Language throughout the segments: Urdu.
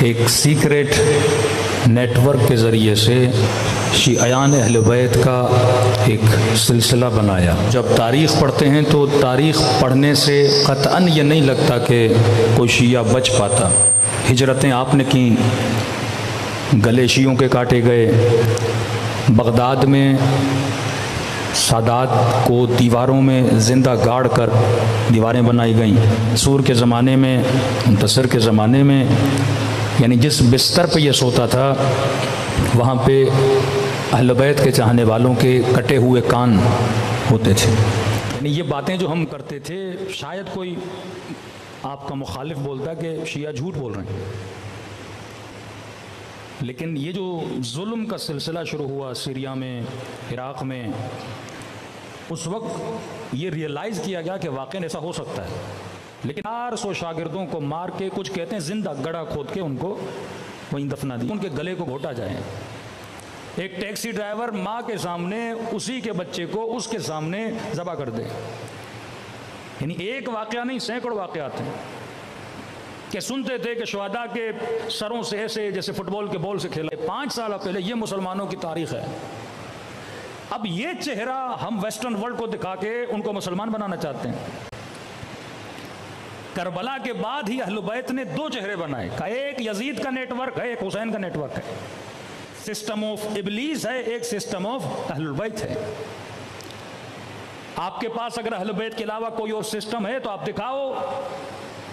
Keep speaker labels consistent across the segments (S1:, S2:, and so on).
S1: ایک سیکریٹ نیٹورک کے ذریعے سے شیعیان اہل بیت کا ایک سلسلہ بنایا۔ جب تاریخ پڑھتے ہیں تو تاریخ پڑھنے سے قطعاً یہ نہیں لگتا کہ کوئی شیعہ بچ پاتا۔ ہجرتیں آپ نے کیں، گلے شیعوں کے کاٹے گئے، بغداد میں سادات کو دیواروں میں زندہ گاڑ کر دیواریں بنائی گئیں۔ سور کے زمانے میں، منتصر کے زمانے میں، یعنی جس بستر پہ یہ سوتا تھا وہاں پہ اہل بیت کے چاہنے والوں کے کٹے ہوئے کان ہوتے تھے۔ یعنی یہ باتیں جو ہم کرتے تھے، شاید کوئی آپ کا مخالف بولتا کہ شیعہ جھوٹ بول رہے ہیں، لیکن یہ جو ظلم کا سلسلہ شروع ہوا سیریا میں، عراق میں، اس وقت یہ ریئلائز کیا گیا کہ واقعی ایسا ہو سکتا ہے۔ لیکن 400 شاگردوں کو مار کے، کچھ کہتے ہیں زندہ گڑھا کھود کے ان کو وہیں دفنا دیا، ان کے گلے کو گھوٹا جائے۔ ایک ٹیکسی ڈرائیور ماں کے سامنے اسی کے بچے کو اس کے سامنے ذبح کر دے۔ یعنی ایک واقعہ نہیں، سینکڑوں واقعات ہیں کہ سنتے تھے کہ شہداء کے سروں سے ایسے جیسے فٹ بال کے بال سے کھیلا۔ 5 سال پہلے یہ مسلمانوں کی تاریخ ہے۔ اب یہ چہرہ ہم ویسٹرن ورلڈ کو دکھا کے ان کو مسلمان بنانا چاہتے ہیں۔ کربلا کے بعد ہی اہل بیت نے 2 چہرے بنائے، ایک یزید کا نیٹ ورک ہے، ایک حسین کا نیٹ ورک ہے۔ سسٹم آف ابلیس ہے، ایک سسٹم آف اہل بیت ہے۔ آپ کے پاس اگر اہل بیت کے علاوہ کوئی اور سسٹم ہے تو آپ دکھاؤ،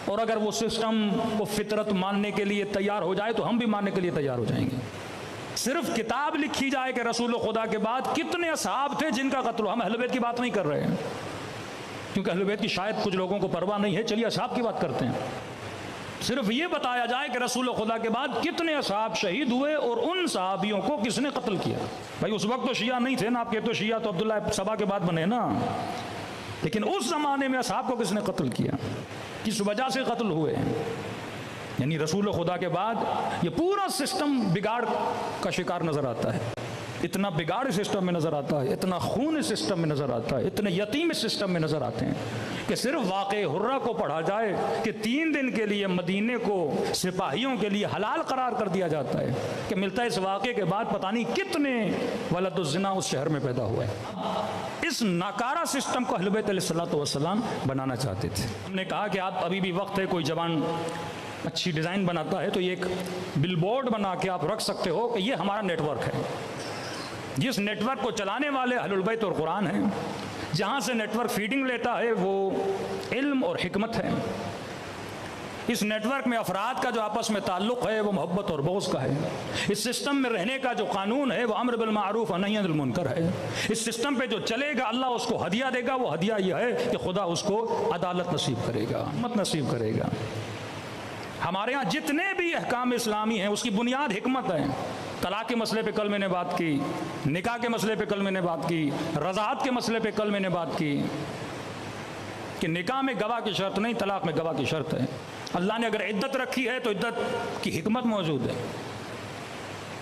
S1: اور اگر وہ سسٹم کو فطرت ماننے کے لیے تیار ہو جائے تو ہم بھی ماننے کے لیے تیار ہو جائیں گے۔ صرف کتاب لکھی جائے کہ رسول خدا کے بعد کتنے اصحاب تھے جن کا قتل ہوا، ہم اہل بیت کی بات نہیں کر رہے ہیں، کیونکہ اہل بیت کی شاید کچھ لوگوں کو پرواہ نہیں ہے، چلیے اصحاب کی بات کرتے ہیں۔ صرف یہ بتایا جائے کہ رسول خدا کے بعد کتنے اصحاب شہید ہوئے اور ان صحابیوں کو کس نے قتل کیا۔ بھائی اس وقت تو شیعہ نہیں تھے نا، آپ کہتے تو شیعہ تو عبداللہ سبا کے بعد بنے نا، لیکن اس زمانے میں اصحاب کو کس نے قتل کیا، کس وجہ سے قتل ہوئے۔ یعنی رسول خدا کے بعد یہ پورا سسٹم بگاڑ کا شکار نظر آتا ہے۔ اتنا بگاڑ اس سسٹم میں نظر آتا ہے، اتنا خون اس سسٹم میں نظر آتا ہے، اتنے یتیم اس سسٹم میں نظر آتے ہیں کہ صرف واقعہ حرہ کو پڑھا جائے کہ 3 دن کے لیے مدینے کو سپاہیوں کے لیے حلال قرار کر دیا جاتا ہے، کہ ملتا ہے اس واقعے کے بعد پتہ نہیں کتنے ولد الزنا اس شہر میں پیدا ہوا ہے۔ اس ناکارہ سسٹم کو اہل بیت علیہ السلام بنانا چاہتے تھے۔ ہم نے کہا کہ آپ ابھی بھی وقت ہے، کوئی جوان اچھی ڈیزائن بناتا ہے تو یہ ایک بل بورڈ بنا کے آپ رکھ سکتے ہو کہ یہ ہمارا نیٹ ورک ہے۔ جس نیٹ ورک کو چلانے والے اہل البیت اور قرآن ہیں، جہاں سے نیٹ ورک فیڈنگ لیتا ہے وہ علم اور حکمت ہے۔ اس نیٹ ورک میں افراد کا جو آپس میں تعلق ہے وہ محبت اور بغض کا ہے۔ اس سسٹم میں رہنے کا جو قانون ہے وہ امر بالمعروف اور نہی عن المنکر ہے۔ اس سسٹم پہ جو چلے گا اللہ اس کو ہدیہ دے گا، وہ ہدیہ یہ ہے کہ خدا اس کو عدالت نصیب کرے گا، حکمت نصیب کرے گا۔ ہمارے ہاں جتنے بھی احکام اسلامی ہیں اس کی بنیاد حکمت ہے۔ طلاق کے مسئلے پہ کل میں نے بات کی، نکاح کے مسئلے پہ کل میں نے بات کی، رضاعت کے مسئلے پہ کل میں نے بات کی کہ نکاح میں گواہ کی شرط نہیں، طلاق میں گواہ کی شرط ہے۔ اللہ نے اگر عدت رکھی ہے تو عدت کی حکمت موجود ہے۔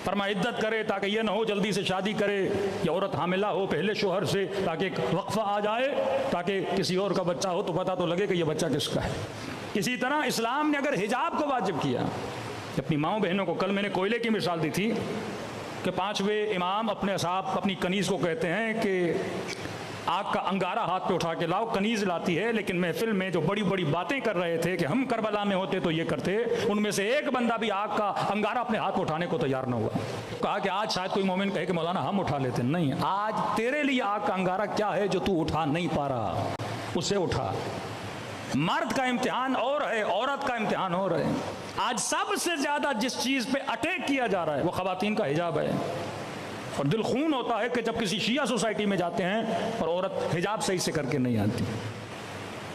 S1: فرمایا عدت کرے تاکہ یہ نہ ہو جلدی سے شادی کرے، یا عورت حاملہ ہو پہلے شوہر سے تاکہ ایک وقفہ آ جائے، تاکہ کسی اور کا بچہ ہو تو پتہ تو لگے کہ یہ بچہ کس کا ہے۔ اسی طرح اسلام نے اگر حجاب کو واجب کیا، اپنی ماؤں بہنوں کو، کل میں نے کوئلے کی مثال دی تھی کہ 5ویں امام اپنے اصحاب اپنی کنیز کو کہتے ہیں کہ آگ کا انگارہ ہاتھ پہ اٹھا کے لاؤ۔ کنیز لاتی ہے، لیکن محفل میں جو بڑی بڑی باتیں کر رہے تھے کہ ہم کربلا میں ہوتے تو یہ کرتے، ان میں سے ایک بندہ بھی آگ کا انگارہ اپنے ہاتھ پہ اٹھانے کو تیار نہ ہوا۔ کہا کہ آج شاید کوئی مومن کہے کہ مولانا ہم اٹھا لیتے، نہیں، آج تیرے لیے آگ کا انگارہ کیا ہے جو تو اٹھا نہیں پا رہا، اسے اٹھا۔ مرد کا امتحان اور ہے، عورت کا امتحان اور ہے۔ آج سب سے زیادہ جس چیز پہ اٹیک کیا جا رہا ہے وہ خواتین کا حجاب ہے، اور دل خون ہوتا ہے کہ جب کسی شیعہ سوسائٹی میں جاتے ہیں اور عورت حجاب صحیح سے کر کے نہیں آتی۔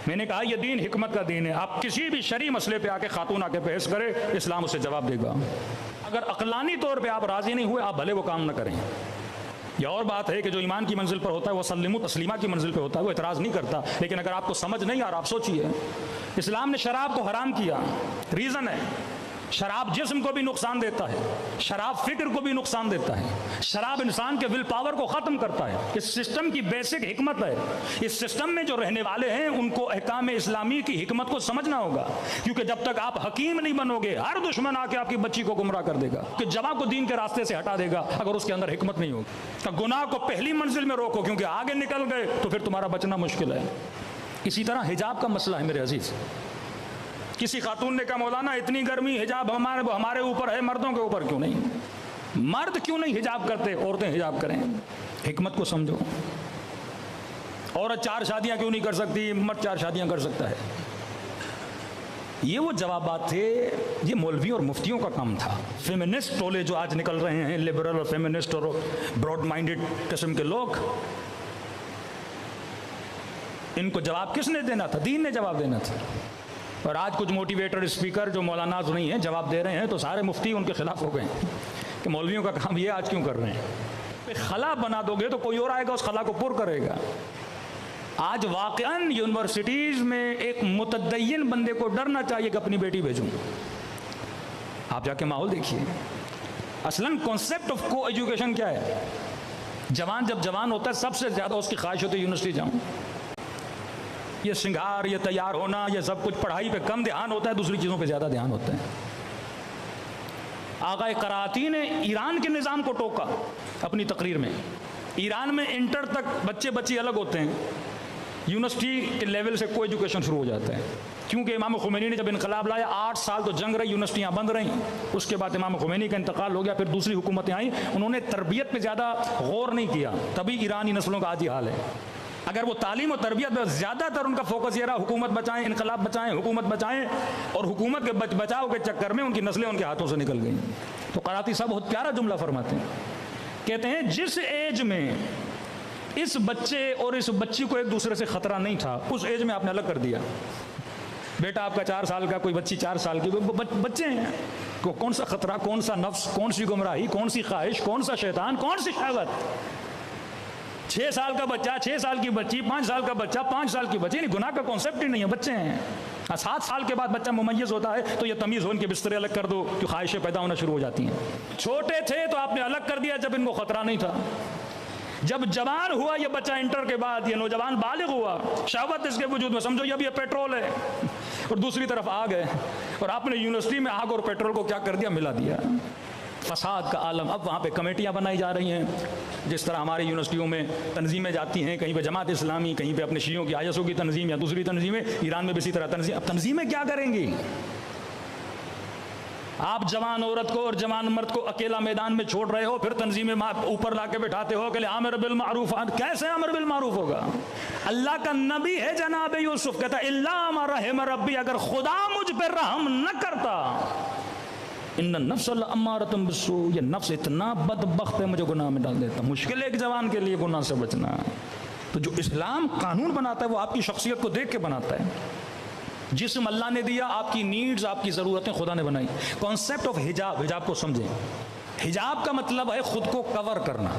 S1: میں نے کہا یہ دین حکمت کا دین ہے۔ آپ کسی بھی شرعی مسئلے پہ آ کے خاتون آ کے بحث کرے، اسلام اسے جواب دے گا۔ اگر عقلانی طور پہ آپ راضی نہیں ہوئے، آپ بھلے وہ کام نہ کریں۔ یہ اور بات ہے کہ جو ایمان کی منزل پر ہوتا ہے وہ سلم و تسلیمہ کی منزل پہ ہوتا ہے، وہ اعتراض نہیں کرتا، لیکن اگر آپ کو سمجھ نہیں آ رہا، آپ سوچئے۔ اسلام نے شراب کو حرام کیا، ریزن ہے شراب جسم کو بھی نقصان دیتا ہے، شراب فکر کو بھی نقصان دیتا ہے، شراب انسان کے ول پاور کو ختم کرتا ہے۔ اس سسٹم کی بیسک حکمت ہے، اس سسٹم میں جو رہنے والے ہیں ان کو احکام اسلامی کی حکمت کو سمجھنا ہوگا، کیونکہ جب تک آپ حکیم نہیں بنو گے ہر دشمن آ کے آپ کی بچی کو گمراہ کر دے گا، کہ جوان کو دین کے راستے سے ہٹا دے گا اگر اس کے اندر حکمت نہیں ہوگی۔ تو گناہ کو پہلی منزل میں روکو، کیونکہ آگے نکل گئے تو پھر تمہارا بچنا مشکل ہے۔ اسی طرح حجاب کا مسئلہ ہے میرے عزیز۔ کسی خاتون نے کہا مولانا اتنی گرمی حجاب ہمارے اوپر ہے، مردوں کے اوپر کیوں نہیں؟ مرد کیوں نہیں حجاب کرتے، عورتیں حجاب کریں؟ حکمت کو سمجھو۔ عورت 4 شادیاں کیوں نہیں کر سکتی، مرد 4 شادیاں کر سکتا ہے؟ یہ وہ جوابات تھے، یہ مولوی اور مفتیوں کا کام تھا۔ فیمنسٹ ٹولے جو آج نکل رہے ہیں، لبرل اور فیمنسٹ اور براڈ مائنڈڈ قسم کے لوگ، ان کو جواب کس نے دینا تھا؟ دین نے جواب دینا تھا۔ اور آج کچھ موٹیویٹر اسپیکر جو مولاناز نہیں ہیں جواب دے رہے ہیں تو سارے مفتی ان کے خلاف ہو گئے کہ مولویوں کا کام یہ آج کیوں کر رہے ہیں؟ خلا بنا دو گے تو کوئی اور آئے گا اس خلا کو پر کرے گا۔ آج واقعاً یونیورسٹیز میں ایک متدین بندے کو ڈرنا چاہیے کہ اپنی بیٹی بھیجوں۔ آپ جا کے ماحول دیکھیے۔ اصلاً کانسیپٹ آف کو ایجوکیشن کیا ہے؟ جوان جب جوان ہوتا ہے سب سے زیادہ اس کی خواہش ہوتی ہے یونیورسٹی جاؤں۔ یہ سنگار، یہ تیار ہونا، یہ سب کچھ پڑھائی پہ کم دھیان ہوتا ہے، دوسری چیزوں پہ زیادہ دھیان ہوتا ہے۔ آغائے قراتی نے ایران کے نظام کو ٹوکا اپنی تقریر میں۔ ایران میں انٹر تک بچے الگ ہوتے ہیں، یونیورسٹی کے لیول سے کو ایجوکیشن شروع ہو جاتا ہے، کیونکہ امام خمینی نے جب انقلاب لایا 8 سال تو جنگ رہی، یونیورسٹیاں بند رہیں۔ اس کے بعد امام خمینی کا انتقال ہو گیا، پھر دوسری حکومتیں آئیں، انہوں نے تربیت پہ زیادہ غور نہیں کیا، تبھی ایرانی نسلوں کا آج یہ حال ہے۔ اگر وہ تعلیم و تربیت میں زیادہ تر ان کا فوکس یہ رہا حکومت بچائیں، انقلاب بچائیں، حکومت بچائیں، اور حکومت کے بچاؤ کے چکر میں ان کی نسلیں ان کے ہاتھوں سے نکل گئیں۔ تو قراتی صاحب بہت پیارا جملہ فرماتے ہیں، کہتے ہیں جس ایج میں اس بچے اور اس بچی کو ایک دوسرے سے خطرہ نہیں تھا، اس ایج میں آپ نے الگ کر دیا۔ بیٹا آپ کا 4 سال کا، کوئی بچی 4 سال کی، بچے ہیں، کون سا خطرہ، کون سا نفس، کون سی گمراہی، کون سی خواہش، کون سا شیطان، کون سی شہوت؟ 6 سال کا بچہ، 6 سال کی بچی، 5 سال کا بچہ، 5 سال کی بچی، گناہ کا کانسیپٹ ہی نہیں ہے، بچے ہیں۔ 7 سال کے بعد بچہ ممیز ہوتا ہے تو یہ تمیز ہو، ان کے بسترے الگ کر دو کہ خواہشیں پیدا ہونا شروع ہو جاتی ہیں۔ چھوٹے تھے تو آپ نے الگ کر دیا جب ان کو خطرہ نہیں تھا۔ جب جوان ہوا یہ بچہ انٹر کے بعد، یہ نوجوان بالغ ہوا، شہوت اس کے وجود میں، سمجھو یہ پیٹرول ہے، اور دوسری طرف آگ ہے، اور آپ نے یونیورسٹی میں آگ اور پیٹرول کو کیا کر دیا؟ ملا دیا۔ فساد کا عالم۔ اب وہاں پہ کمیٹیاں بنائی جا رہی ہیں، جس طرح ہماری یونیورسٹیوں میں تنظیمیں جاتی ہیں، کہیں پہ جماعت اسلامی، کہیں پہ اپنے شیعوں کی آئیسوں کی تنظیم یا دوسری تنظیمیں، ایران میں بھی اسی طرح تنظیم۔ اب تنظیمیں کیا کریں گی؟ آپ جوان عورت کو اور جوان مرد کو اکیلا میدان میں چھوڑ رہے ہو، پھر تنظیمیں اوپر لا کے بٹھاتے ہو کہ امر بالمعروف۔ کیسے امر بالمعروف ہوگا؟ اللہ کا نبی ہے جناب یوسف، کہتا ہے الا ما رحم ربی، اگر خدا مجھ پہ رحم نہ کرتا، ان النفس لامارۃ بالسوء، یہ نفس اتنا بدبخت ہے مجھے گناہ میں ڈال دیتا۔ مشکل ہے ایک جوان کے لیے گناہ سے بچنا۔ تو جو اسلام قانون بناتا ہے وہ آپ کی شخصیت کو دیکھ کے بناتا ہے۔ جسم اللہ نے دیا، آپ کی نیڈز، آپ کی ضرورتیں خدا نے بنائی۔ کانسیپٹ آف حجاب، حجاب کو سمجھیں۔ حجاب کا مطلب ہے خود کو کور کرنا۔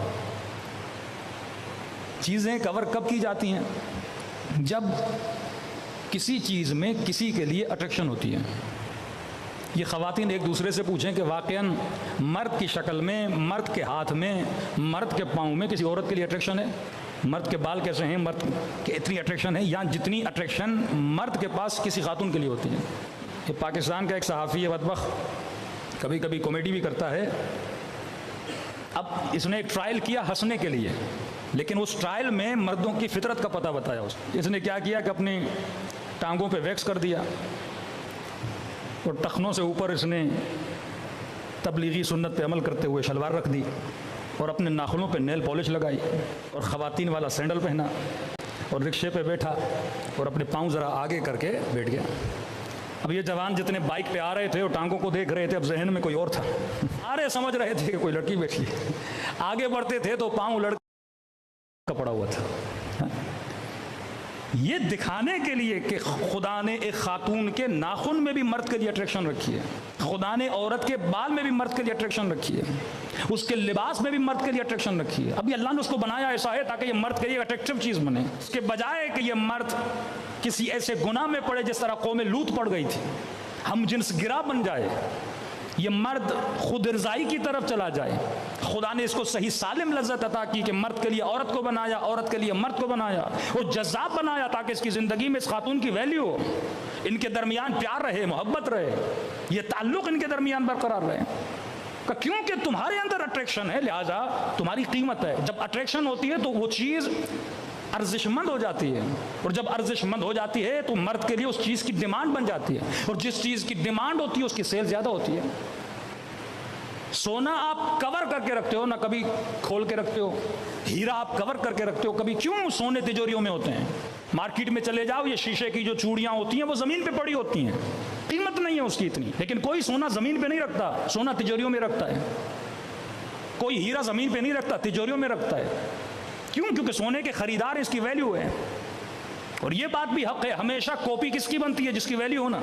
S1: چیزیں کور کب کی جاتی ہیں؟ جب کسی چیز میں کسی کے لیے اٹریکشن ہوتی ہے۔ یہ خواتین ایک دوسرے سے پوچھیں کہ واقعاً مرد کی شکل میں، مرد کے ہاتھ میں، مرد کے پاؤں میں کسی عورت کے لیے اٹریکشن ہے؟ مرد کے بال کیسے ہیں، مرد کے اتنی اٹریکشن ہے، یا جتنی اٹریکشن مرد کے پاس کسی خاتون کے لیے ہوتی ہے؟ یہ پاکستان کا ایک صحافی ہے بدبخت، کبھی کبھی کامیڈی بھی کرتا ہے۔ اب اس نے ایک ٹرائل کیا ہنسنے کے لیے، لیکن اس ٹرائل میں مردوں کی فطرت کا پتہ بتایا۔ اس نے کیا کیا کہ اپنی ٹانگوں پہ ویکس کر دیا، اور ٹخنوں سے اوپر اس نے تبلیغی سنت پہ عمل کرتے ہوئے شلوار رکھ دی، اور اپنے ناخنوں پہ نیل پالش لگائی، اور خواتین والا سینڈل پہنا، اور رکشے پہ بیٹھا، اور اپنے پاؤں ذرا آگے کر کے بیٹھ گیا۔ اب یہ جوان جتنے بائک پہ آ رہے تھے اور ٹانگوں کو دیکھ رہے تھے، اب ذہن میں کوئی اور تھا۔ سارے سمجھ رہے تھے کہ کوئی لڑکی بیٹھی ہے، آگے بڑھتے تھے تو پاؤں لڑکا پڑا ہوا تھا۔ یہ دکھانے کے لیے کہ خدا نے ایک خاتون کے ناخن میں بھی مرد کے لیے اٹریکشن رکھی ہے، خدا نے عورت کے بال میں بھی مرد کے لیے اٹریکشن رکھی ہے، اس کے لباس میں بھی مرد کے لیے اٹریکشن رکھی ہے۔ ابھی اللہ نے اس کو بنایا ایسا ہے تاکہ یہ مرد کے لیے اٹریکٹیو چیز بنے، اس کے بجائے کہ یہ مرد کسی ایسے گناہ میں پڑے جس طرح قوم لوط پڑ گئی تھی، ہم جنس گرا بن جائے، یہ مرد خود ارضائی کی طرف چلا جائے. خدا نے اس کو صحیح سالم لذت عطا کی کہ مرد کے لیے عورت کو بنایا, عورت کے لیے مرد کو بنایا, وہ جذاب بنایا تاکہ اس کی زندگی میں اس خاتون کی ویلیو ہو, ان کے درمیان پیار رہے, محبت رہے, یہ تعلق ان کے درمیان برقرار رہے. کیونکہ تمہارے اندر اٹریکشن ہے لہذا تمہاری قیمت ہے. جب اٹریکشن ہوتی ہے تو وہ چیز ارزش مند ہو جاتی ہے, اور جب ارزش مند ہو جاتی ہے تو مرد کے لیے اس چیز کی ڈیمانڈ بن جاتی ہے, اور جس چیز کی ڈیمانڈ ہوتی ہے اس کی سیل زیادہ ہوتی ہے. سونا آپ کور کر کے رکھتے ہو, نہ کبھی کھول کے رکھتے ہو. ہیرا آپ کور کر کے رکھتے ہو, کبھی کیوں سونے تجوریوں میں ہوتے ہیں. مارکیٹ میں چلے جاؤ, یہ شیشے کی جو چوڑیاں ہوتی ہیں وہ زمین پہ پڑی ہوتی ہیں, قیمت نہیں ہے اس کی اتنی, لیکن کوئی سونا زمین پہ نہیں رکھتا, سونا تجوریوں میں رکھتا ہے. کوئی ہیرا زمین پہ نہیں رکھتا, تجوریوں میں رکھتا ہے. کیوں؟ کیونکہ سونے کے خریدار اس کی ویلیو ہے. اور یہ بات بھی حق ہے, ہمیشہ کاپی کس کی بنتی ہے؟ جس کی ویلیو ہو نا.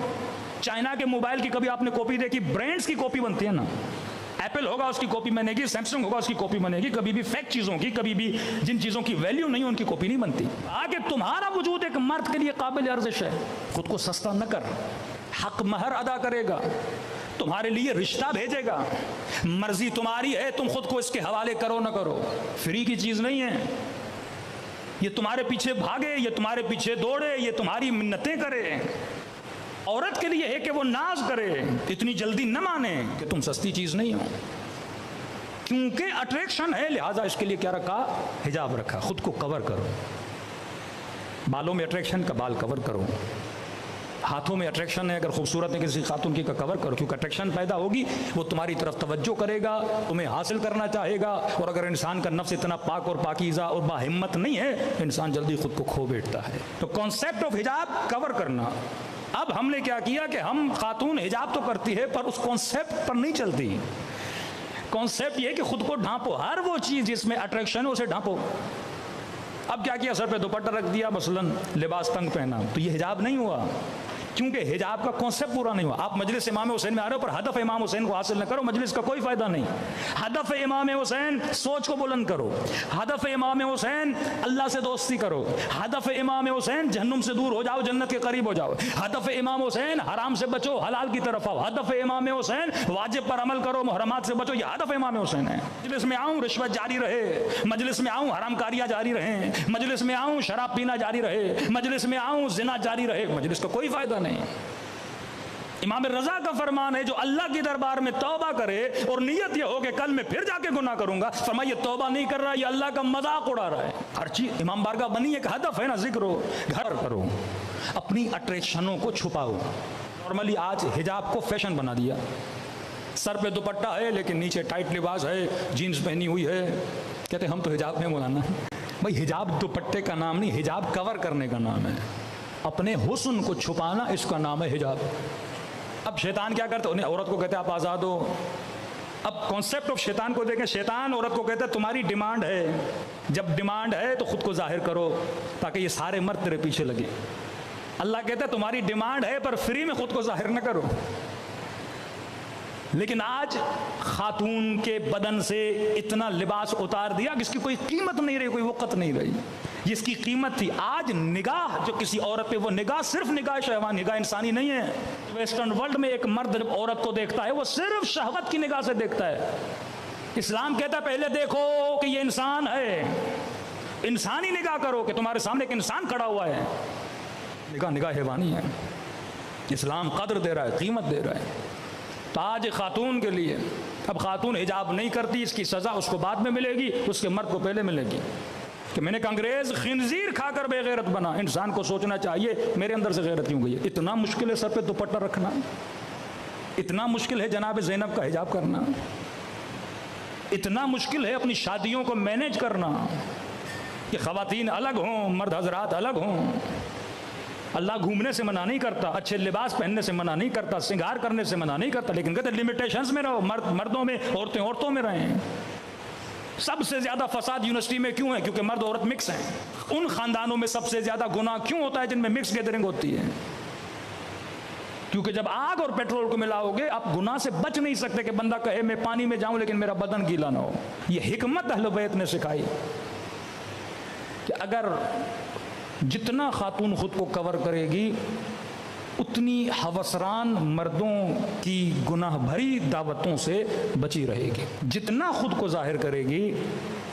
S1: چائنا کے موبائل کی کبھی آپ نے کاپی دیکھی؟ برانڈز کی کاپی بنتی ہے نا. ایپل ہوگا اس کی کاپی بنے گی, سیمسنگ ہوگا اس کی کاپی بنے گی. کبھی بھی فیک چیزوں کی, کبھی بھی جن چیزوں کی ویلیو نہیں ان کی کاپی نہیں بنتی. آگے تمہارا وجود ایک مرد کے لیے قابل ارزش ہے. خود کو سستا نہ کر, حق مہر ادا کرے گا, تمہارے لیے رشتہ بھیجے گا. مرضی تمہاری ہے, تم خود کو اس کے حوالے کرو نہ کرو. فری کی چیز نہیں ہے. یہ تمہارے پیچھے بھاگے, یہ تمہارے پیچھے دوڑے, یہ تمہاری منتیں کرے. عورت کے لیے ہے کہ وہ ناز کرے, اتنی جلدی نہ مانے کہ تم سستی چیز نہیں ہو. کیونکہ اٹریکشن ہے لہذا اس کے لیے کیا رکھا؟ حجاب رکھا. خود کو کور کرو. بالوں میں اٹریکشن کا, بال کور کرو. ہاتھوں میں اٹریکشن ہے, اگر خوبصورت ہے کسی خاتون کی کا کور کرو, کیونکہ اٹریکشن پیدا ہوگی, وہ تمہاری طرف توجہ کرے گا, تمہیں حاصل کرنا چاہے گا. اور اگر انسان کا نفس اتنا پاک اور پاکیزہ اور باہمت نہیں ہے, انسان جلدی خود کو کھو بیٹھتا ہے. تو کانسیپٹ آف حجاب کور کرنا. اب ہم نے کیا کیا کہ ہم خاتون حجاب تو کرتی ہے پر اس کانسیپٹ پر نہیں چلتی. کانسیپٹ یہ کہ خود کو ڈھانپو, ہر وہ چیز جس میں اٹریکشن ہے اسے ڈھانپو. اب کیا کیا؟ سر پہ دوپٹہ رکھ دیا, مثلاً لباس تنگ پہنا, تو یہ حجاب نہیں ہوا, کیونکہ حجاب کا کانسیپٹ پورا نہیں ہوا. آپ مجلس امام حسین میں آ رہے ہو پر ہدف امام حسین کو حاصل نہ کرو, مجلس کا کوئی فائدہ نہیں. ہدف امام حسین سوچ کو بلند کرو, ہدف امام حسین اللہ سے دوستی کرو, ہدف امام حسین جہنم سے دور ہو جاؤ, جنت کے قریب ہو جاؤ. ہدف امام حسین حرام سے بچو, حلال کی طرف آؤ. ہدف امام حسین واجب پر عمل کرو, محرمات سے بچو. یہ ہدف امام حسین ہے. مجلس میں آؤں رشوت جاری رہے, مجلس میں آؤں حرام کاریاں جاری رہیں, مجلس میں آؤں شراب پینا جاری رہے, مجلس میں آؤں زنا جاری رہے, مجلس کا کوئی فائدہ نہیں. امام رضا کا فرمان ہے جو اللہ کی دربار میں توبہ کرے اور نیت یہ ہو کہ کل میں پھر جا کے گناہ کروں گا, فرمایا یہ توبہ نہیں کر رہا, یہ اللہ کا مذاق اڑا رہا ہے. ہر چیز امام بارگاہ بنی ایک ہدف ہے نا, ذکر ہو, گھر کرو, اپنی اٹریکشنوں کو چھپاؤ. نارملی آج حجاب کو فیشن بنا دیا. سر پہ دوپٹہ ہے لیکن نیچے ٹائٹ لباس ہے, جینز پہنی ہوئی ہے, کہتے ہم تو حجاب میں مولانا. بھائی حجاب دوپٹے کا نام نہیں, حجاب کور کرنے کا نام ہے. اپنے حسن کو چھپانا اس کا نام ہے حجاب. اب شیطان کیا کرتا ہے؟ عورت کو کہتے ہیں آپ آزاد ہو. اب کانسیپٹ آف شیطان کو دیکھیں. شیطان عورت کو کہتا ہے تمہاری ڈیمانڈ ہے, جب ڈیمانڈ ہے تو خود کو ظاہر کرو تاکہ یہ سارے مرد تیرے پیچھے لگے. اللہ کہتا ہے تمہاری ڈیمانڈ ہے پر فری میں خود کو ظاہر نہ کرو. لیکن آج خاتون کے بدن سے اتنا لباس اتار دیا کہ اس کی کوئی قیمت نہیں رہی, کوئی وقت نہیں رہی. جس کی قیمت تھی, آج نگاہ جو کسی عورت پہ, وہ نگاہ صرف نگاہ شہوان, نگاہ انسانی نہیں ہے. ویسٹرن ورلڈ میں ایک مرد جب عورت کو دیکھتا ہے وہ صرف شہوت کی نگاہ سے دیکھتا ہے. اسلام کہتا ہے پہلے دیکھو کہ یہ انسان ہے, انسانی نگاہ کرو کہ تمہارے سامنے ایک انسان کھڑا ہوا ہے. نگاہ حیوانی ہے. اسلام قدر دے رہا ہے, قیمت دے رہا ہے. تو آج خاتون کے لیے, اب خاتون حجاب نہیں کرتی, اس کی سزا اس کو بعد میں ملے گی, اس کے مرد کو پہلے ملے گی. کہ میں نے کہا انگریز خنزیر کھا کر بے غیرت بنا. انسان کو سوچنا چاہیے میرے اندر سے غیرت کیوں گئی ہے. اتنا مشکل ہے سر پہ دوپٹہ رکھنا, اتنا مشکل ہے جناب زینب کا حجاب کرنا, اتنا مشکل ہے اپنی شادیوں کو مینیج کرنا کہ خواتین الگ ہوں, مرد حضرات الگ ہوں. اللہ گھومنے سے منع نہیں کرتا, اچھے لباس پہننے سے منع نہیں کرتا, سنگار کرنے سے منع نہیں کرتا, لیکن کہتے لمیٹیشنز میں رہو. مرد مردوں میں, عورتیں عورتوں میں رہیں. سب سے زیادہ فساد یونیورسٹی میں کیوں ہے؟ کیونکہ مرد عورت مکس ہیں. ان خاندانوں میں سب سے زیادہ گناہ کیوں ہوتا ہے جن میں مکس گیدرنگ ہوتی ہے؟ کیونکہ جب آگ اور پیٹرول کو ملاؤ گے آپ گناہ سے بچ نہیں سکتے کہ بندہ کہے میں پانی میں جاؤں لیکن میرا بدن گیلا نہ ہو. یہ حکمت اہل بیت نے سکھائی کہ اگر جتنا خاتون خود کو کور کرے گی اتنی حوثران مردوں کی گناہ بھری دعوتوں سے بچی رہے گی. جتنا خود کو ظاہر کرے گی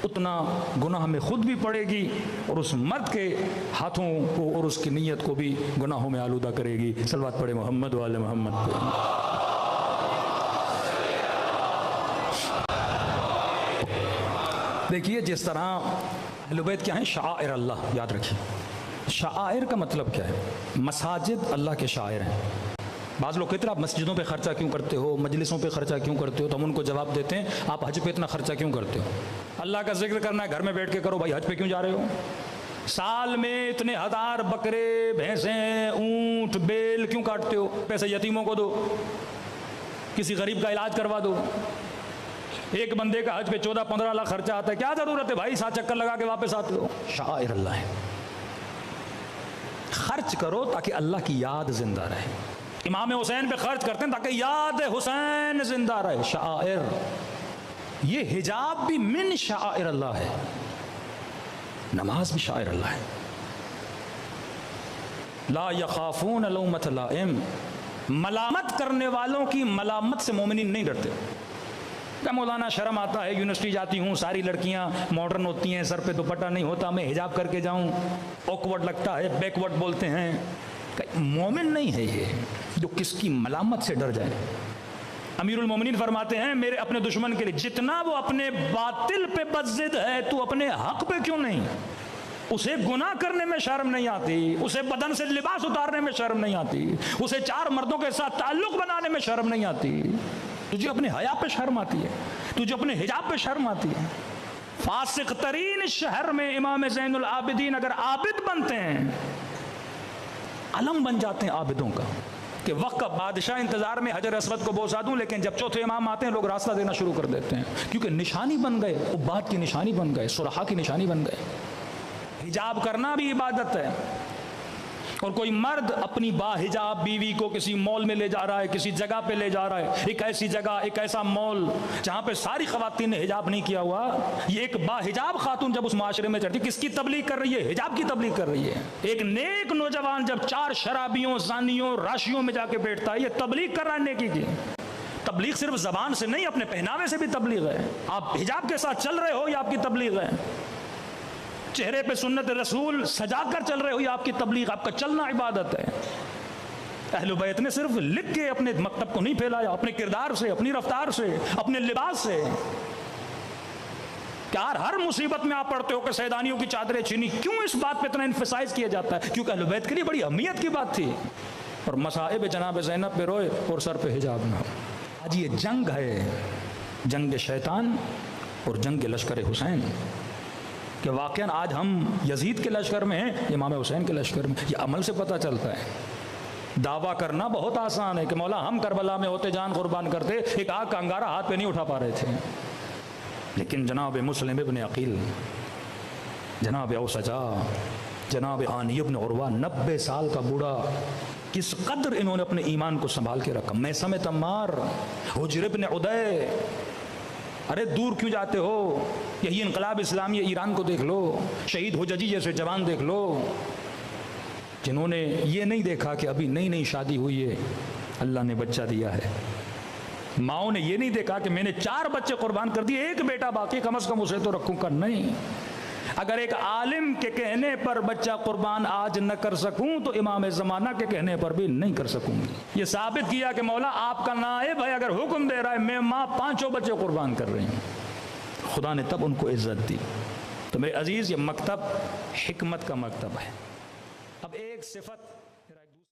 S1: اتنا گناہ میں خود بھی پڑے گی اور اس مرد کے ہاتھوں کو اور اس کی نیت کو بھی گناہوں میں آلودہ کرے گی. صلوات پڑھے محمد والے محمد پہ. دیکھیے جس طرح اہل بیت کیا ہیں؟ شعائر اللہ. یاد رکھیے شعائر کا مطلب کیا ہے؟ مساجد اللہ کے شاعر ہیں. بعض لوگ کہتے ہیں آپ مسجدوں پہ خرچہ کیوں کرتے ہو، مجلسوں پہ خرچہ کیوں کرتے ہو؟ تو ہم ان کو جواب دیتے ہیں آپ حج پہ اتنا خرچہ کیوں کرتے ہو؟ اللہ کا ذکر کرنا ہے گھر میں بیٹھ کے کرو بھائی، حج پہ کیوں جا رہے ہو؟ سال میں اتنے ہزار بکرے بھینسیں اونٹ بیل کیوں کاٹتے ہو؟ پیسے یتیموں کو دو، کسی غریب کا علاج کروا دو. ایک بندے کا حج پہ 14-15 لاکھ خرچہ آتا ہے، کیا ضرورت ہے بھائی 7 چکر لگا کے واپس آتے ہو؟ شعائر اللہ ہے. خرچ کرو تاکہ اللہ کی یاد زندہ رہے. امام حسین پہ خرچ کرتے ہیں تاکہ یاد حسین زندہ رہے. شعائر، یہ حجاب بھی من شعائر اللہ ہے، نماز بھی شعائر اللہ ہے. لا یخافون لومۃ لائم، ملامت کرنے والوں کی ملامت سے مومنین نہیں ڈرتے. کہ مولانا شرم آتا ہے، یونیورسٹی جاتی ہوں ساری لڑکیاں ماڈرن ہوتی ہیں، سر پہ دوپٹہ نہیں ہوتا، میں حجاب کر کے جاؤں، اوکورڈ لگتا ہے، بیکورڈ بولتے ہیں. مومن نہیں ہے یہ جو کس کی ملامت سے ڈر جائے. امیر المومنین فرماتے ہیں میرے اپنے دشمن کے لیے جتنا وہ اپنے باطل پہ بضد ہے تو اپنے حق پہ کیوں نہیں؟ اسے گناہ کرنے میں شرم نہیں آتی، اسے بدن سے لباس اتارنے میں شرم نہیں آتی، اسے 4 مردوں کے ساتھ تعلق بنانے میں شرم نہیں آتی. تجھے اپنے حیا پہ شرم آتی ہے، تجھے اپنے حجاب پہ شرم آتی ہے. فاسق ترین شہر میں امام زین العابدین اگر عابد بنتے ہیں، علم بن جاتے ہیں عابدوں کا، کہ وقت کا بادشاہ انتظار میں حجر اسود کو بوسا دوں، لیکن جب چوتھے امام آتے ہیں لوگ راستہ دینا شروع کر دیتے ہیں، کیونکہ نشانی بن گئے، عباد کی نشانی بن گئے، صلحاء کی نشانی بن گئے. حجاب کرنا بھی عبادت ہے. اور کوئی مرد اپنی باحجاب بیوی کو کسی مال میں لے جا رہا ہے، کسی جگہ پہ لے جا رہا ہے، ایک ایسی جگہ، ایک ایسا مال جہاں پہ ساری خواتین نے حجاب نہیں کیا ہوا، یہ ایک باحجاب خاتون جب اس معاشرے میں چڑھتی، کس کی تبلیغ کر رہی ہے؟ حجاب کی تبلیغ کر رہی ہے. ایک نیک نوجوان جب 4 شرابیوں، زانیوں، راشیوں میں جا کے بیٹھتا ہے، یہ تبلیغ کر رہا ہے نیکی کی. تبلیغ صرف زبان سے نہیں، اپنے پہناوے سے بھی تبلیغ ہے. آپ حجاب کے ساتھ چل رہے ہو، یہ آپ کی تبلیغ ہے. چہرے پہ سنت رسول سجا کر چل رہے ہو، یہ آپ کی تبلیغ، آپ کا چلنا عبادت ہے. اہل بیت نے صرف لکھ کے اپنے مکتب کو نہیں پھیلایا، اپنے کردار سے، اپنی رفتار سے، اپنے لباس سے. کیا ہر مصیبت میں آپ پڑھتے ہو کہ سیدانیوں کی چادریں چھینی؟ کیوں اس بات پہ اتنا ایمفسائز کیا جاتا ہے؟ کیونکہ اہل بیت کے لیے بڑی اہمیت کی بات تھی. اور مصائب جناب زینب پہ روئے اور سر پہ حجاب نہ ہو. آج یہ جنگ ہے، جنگ شیطان اور جنگ لشکر حسین، کہ واقعاً آج ہم یزید کے لشکر میں ہیں، امام حسین کے لشکر میں. یہ عمل سے پتہ چلتا ہے. دعویٰ کرنا بہت آسان ہے کہ مولا ہم کربلا میں ہوتے جان قربان کرتے، ایک آگ کا انگارہ ہاتھ پہ نہیں اٹھا پا رہے تھے. لیکن جناب مسلم ابن عقیل، جناب اوسجا، جناب عانی ابن عروہ، 90 سال کا بوڑھا، کس قدر انہوں نے اپنے ایمان کو سنبھال کے رکھا. میثم تمار، حجر ابن عدی، ارے دور کیوں جاتے ہو؟ یہی انقلاب اسلامی ایران کو دیکھ لو، شہید حججی جیسے جوان دیکھ لو، جنہوں نے یہ نہیں دیکھا کہ ابھی نئی نئی شادی ہوئی ہے، اللہ نے بچہ دیا ہے. ماؤں نے یہ نہیں دیکھا کہ میں نے 4 بچے قربان کر دیے، ایک بیٹا باقی، کم از کم اسے تو رکھوں کا نہیں. اگر ایک عالم کے کہنے پر بچہ قربان آج نہ کر سکوں تو امام زمانہ کے کہنے پر بھی نہیں کر سکوں گی. یہ ثابت کیا کہ مولا آپ کا نائب ہے، اگر حکم دے رہا ہے، میں ماں 5 بچے قربان کر رہی ہوں. خدا نے تب ان کو عزت دی. تو میرے عزیز، یہ مکتب حکمت کا مکتب ہے. اب ایک صفت